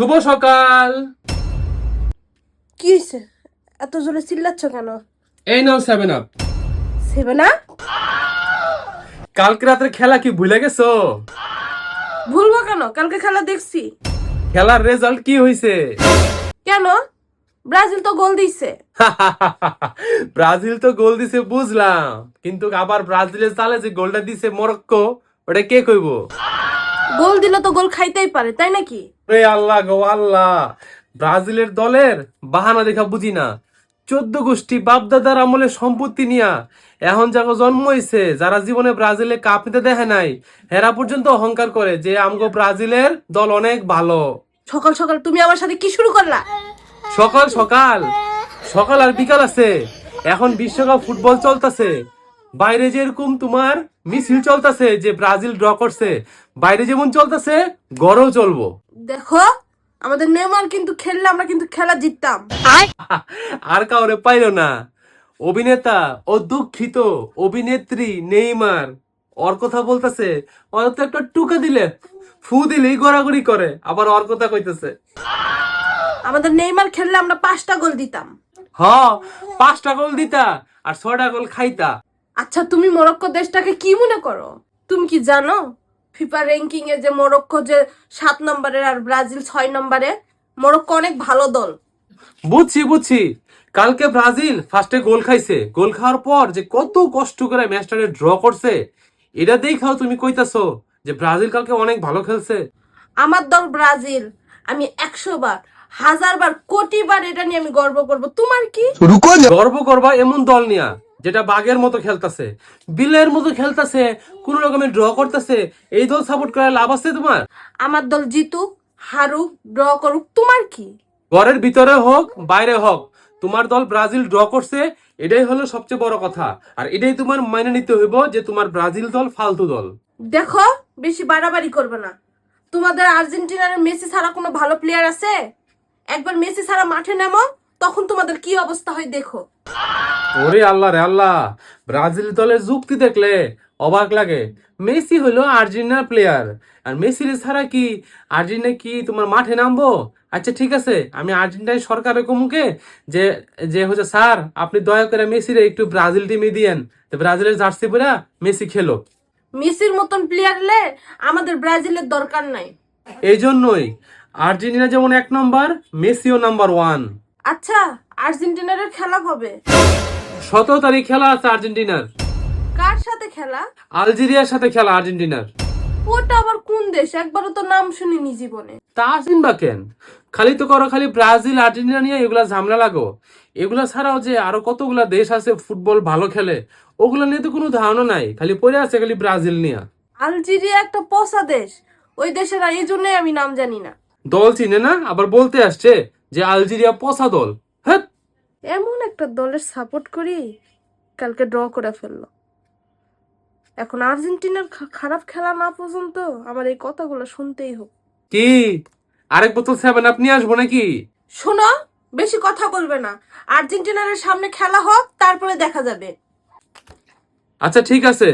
শুভ সকাল। কি হইছে? এত জোরে চিল্লাচ্ছ কেন? এই নাও 7 আপ। সেবে না? কালকে রাতের খেলা কি ভুলে গেছো? ভুলবো কেন? কালকে খেলা দেখছি। খেলার রেজাল্ট কি হইছে? কেন? ব্রাজিল তো গোল দিছে। ব্রাজিল তো গোল দিছে বুঝলাম, কিন্তু আবার ব্রাজিলের চালে যে গোলটা দিছে মরক্কো, ওটা কে কইবো? গোল দিলে তো গোল খাইতেই পারে, তাই নাকি? রে আল্লাহ গো আল্লাহ, ব্রাজিলের দলের বাহানা দেখা বুঝি না। 14 গোষ্ঠী বাপদাদার আমলে সম্পত্তি নিয়া এখন যাকে জন্ম হইছে, যারা জীবনে ব্রাজিলে কাপ নিতে দেখে নাই, হেরা পর্যন্ত অহংকার করে যে আমগো ব্রাজিলের দল অনেক ভালো। সকাল সকাল তুমি আমার সাথে কি শুরু করলা? সকাল সকাল সকাল আর বিকাল আছে। এখন বিশ্বকাপ ফুটবল চলতেছে, বাইরে যেরকম তোমার মিছিল চলতেছে যে ব্রাজিল ড্র করছে, বাইরে যেমন চলতেছে গড়েও চলবো। দেখো, আমাদের নেইমার কিন্তু খেললে আমরা কিন্তু খেলা জিততাম। আর কাউরে পাইল না। অভিনেতা ও দুঃখিত অভিনেত্রী নেইমার ওর কথা বলতেছে, ওর তো একটা টুকা দিলে ফু দিলেই গড়াগড়ি করে, আবার ওর কথা কইতেছে। আমাদের নেইমার খেললে আমরা 5টা গোল দিতাম। হ, 5টা গোল দিতা আর 6টা গোল খাইতা। আচ্ছা, তুমি মরক্কো দেশটাকে কি মনে করো? তুমি কি জানো ফিফা র্যাঙ্কিং এ যে মরক্কো যে 7 নম্বরের আর ব্রাজিল 6 নম্বরে? মরক্কো অনেক ভালো দল। বুঝছি বুঝছি, কালকে ব্রাজিল ফার্স্টে গোল খাইছে, গোল খাওয়ার পর যে কত কষ্ট করে ম্যাচটাকে ড্র করছে, এটা দেখাও তুমি কইতাছো যে ব্রাজিল কালকে অনেক ভালো খেলছে। আমার দল ব্রাজিল। আমি 100 বার, 1000 বার, কোটি বার এটা নিয়ে আমি গর্ব করব। তোমার কি? গর্ব করবা এমন দল নিয়া যেটা বাঘের মতো খেলতাছে, বিলের মতো খেলতাছে, কোন রকমে ড্র করতেছে, এই দল সাপোর্ট করে লাভ আছে তোমার? আমার দল জিতুক, হারুক, ড্র করুক, তোমার কি? ঘরের ভিতরে হোক বাইরে হোক, তোমার দল ব্রাজিল ড্র করছে, এটাই হলো সবচেয়ে বড় কথা। আর এটাই তোমার মাইনে নিতে হইব যে তোমার ব্রাজিল দল ফালতু দল। দেখো, বেশি বাড়াবাড়ি করবে না। তোমাদের আর্জেন্টিনার মেসি ছাড়া কোনো ভালো প্লেয়ার আছে? একবার মেসি ছাড়া মাঠে নামো, তখন তোমাদের কি অবস্থা হয় দেখো। ওরে আল্লাহ রে আল্লাহ, ব্রাজিল দলের যুক্তি দেখলে অবাক লাগে। মেসি হলো আর্জেন্টিনার প্লেয়ার, আর মেসি ছাড়া কি আর্জেন্টিনা কি তোমার মাঠে নামবো? আচ্ছা ঠিক আছে, আমি আর্জেন্টিনার সরকারের মুখে যে যে হচ্ছে স্যার, আপনি দয়া করে মেসিরে একটু ব্রাজিল টিমে দিয়েন, ব্রাজিলের জার্সি পরে মেসি খেলো। মেসির মতন প্লেয়ারলে আমাদের ব্রাজিলের দরকার নাই। এই জন্যই আর্জেন্টিনা যেমন 1 নম্বর, মেসিও নাম্বার 1। আচ্ছা, আর্জেন্টিনার খেলা কবে? 17 তারিখ খেলা আছে আর্জেন্টিনার। কার সাথে খেলা? আলজেরিয়ার সাথে খেলা আর্জেন্টিনার। ওটা আবার কোন দেশ? একবারও তো নাম শুনিনি জীবনে। তা চিনবা কেন? খালি তো করো খালি ব্রাজিল আর্জেন্টিনা নিয়ে এগুলা ঝামেলা লাগো। এগুলা ছাড়াও যে আরো কতগুলা দেশ আছে ফুটবল ভালো খেলে, ওগুলা নিয়ে তো কোনো ধারণা নাই, খালি পড়ে আছে খালি ব্রাজিল নিয়ে। আলজেরিয়া একটা পচা দেশ, ওই দেশের, এই জন্যই আমি নাম জানি না। দল চিনে না, আবার বলতে আসছে যে আলজেরিয়া পচা দল। হ্যাঁ, এমন একটা দলের সাপোর্ট করি, কালকে ড্র করে ফেললো। এখন আর্জেন্টিনার খারাপ খেলা না পর্যন্ত আমার এই কথাগুলো শুনতেই হোক। কি আরেক বোতল 7 আপ নিয়ে আসবো নাকি? শোনো, বেশি কথা বলবে না। আর্জেন্টিনার সামনে খেলা হোক, তারপরে দেখা যাবে। আচ্ছা ঠিক আছে।